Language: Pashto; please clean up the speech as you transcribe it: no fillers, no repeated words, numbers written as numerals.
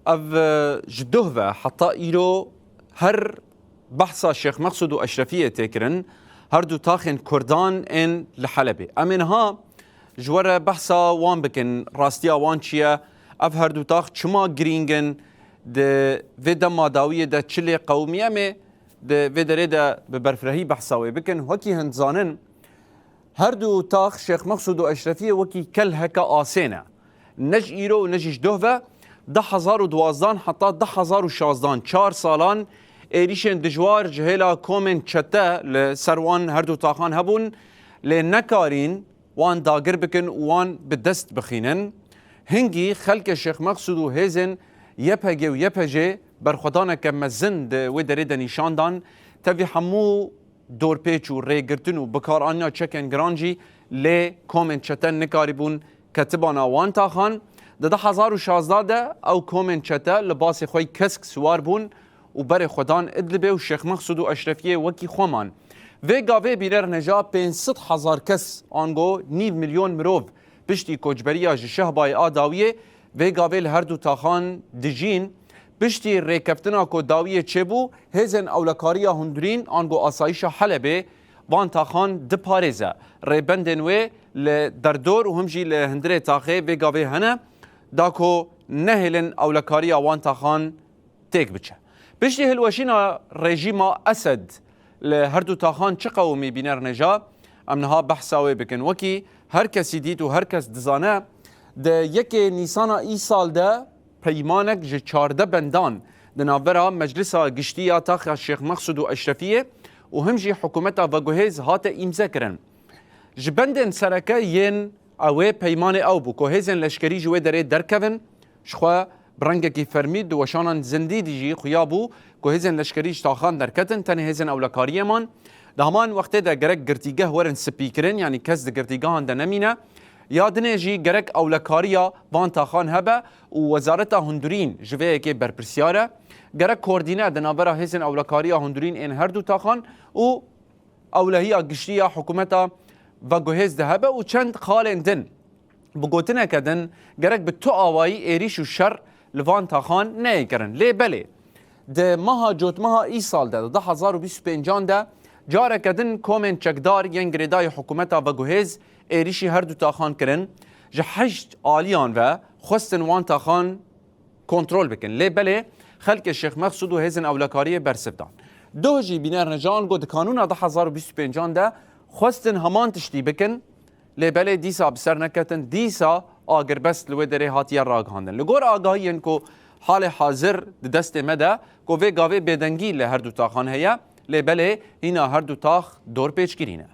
اف جدوه حتى ایرو هر بحثا شیخ مقصود و اشرفیه تکرن هر دو تاخن کردان ان لحلبه امنها جوره بحثا وان بکن راستیا وان چیه اف هر دو تاخ چما گرینگن ده ودا ماداویه ده چلی قومیه می ده ودره ده ببرفرهی بحثاوی بکن وکی هنزانن هر دو تاخ شیخ مقصود و اشرفیه وکی کل هکا آسینه نج ایرو و نجش دوه 10,012 حتی 10,016 4 سالان ایریشن دجوار جهلا کومن چته لسروان هر دو تاخان هبون لنکارین وان داگر بکن وان بدست بخینن هنگی خلق شیخ مقصود و هیزن یپگه و یپجه برخودانه که مزند و درید نیشاندان تاوی همو دور پیچ و ری گرتن و بکار آنیا چکن گرانجی لی کومن چته نکاری بون کتبان وان تاخان ده 1016 او کومن چته لباس خوی کسک سوار بون و بر خودان ادلبه و شیخ مقصود و اشرفیه وکی خومان و گاوه بیرر نجا 500,000 کس آنگو 9 میلیون مروف پشتی کجبریا جشه بای آداویه و گاوه لهر دو تاخان دجین پشتی ریکفتنا کو داویه چه بو هزن اولکاریا هندرین آنگو آسایش حلبه وان تاخان ده پارزه ریبندن و لدردور و همجی لهندره تاخه و گاوه هنه داکو نهلن اولکاریا وان تاخان تیک بچه پشتی هلوشینا رژیما اسد لهر دو تاخان چه قومی بینر نجا امنها بحثاوی بکن وکی هر کسی دید و هر کس دزانه ده یکی نیسانا ای سال ده پیمانک جه 14 بندان ده ناورا مجلسا گشتیا تاخ شیخ مقصود و اشرفیه و همجی حکومتا و گوهیز هات ایمزه کرن جبندن سرکه ین اوه پیمان او بو کوهیزن لشکری جوه داره درکون شخوا برنگه کی فرمید و شانان زندی دیجی خیابو کوهیزن لشکریش تاخان درکتن تنه هیزن اولکاریه من ده همان وقتی ده گرک گرتیگه ورن سپیکرن یعنی کس ده گرتیگه هان ده نمینه یادنه جی گرک اولکاریا وان تاخان هبه و وزارت هندورین جوه که برپرسیاره گرک کوردینه ده نابرا هیزن اولکاریا هندورین این هر دو تاخان و اولهی گشتیا حکومتا و گوهیز ده هبه و چند خالن دن بگوتنه کدن گرک به تو آوایی ایریش و شر لوان تاخان نه کرن لی بله ده ماها جوت ماها ای سال ده 2025 ده جاره کدن کومن چکدار ین گریدای حکومتا و گوهیز ایریشی هر دو تاخان کرن جه 8 آلیان و خواستن وان تاخان کنترول بکن لی بله خلق شیخ مقصود و هیزن اولکاری برسفدان دو جی بینر نجان گو ده کانون 2025 ده خواستن همان تشتی بکن لی بله دیسا بسر نکتن دیسا آگر بست لوی دره هاتیه راگ هاندن لگور آگاهی انکو حال حاضر دست مده کو وی گاوه بدنگی له هر دو تاخان هیا لی بله اینا هر دو تاخ دور پیچ گیرینه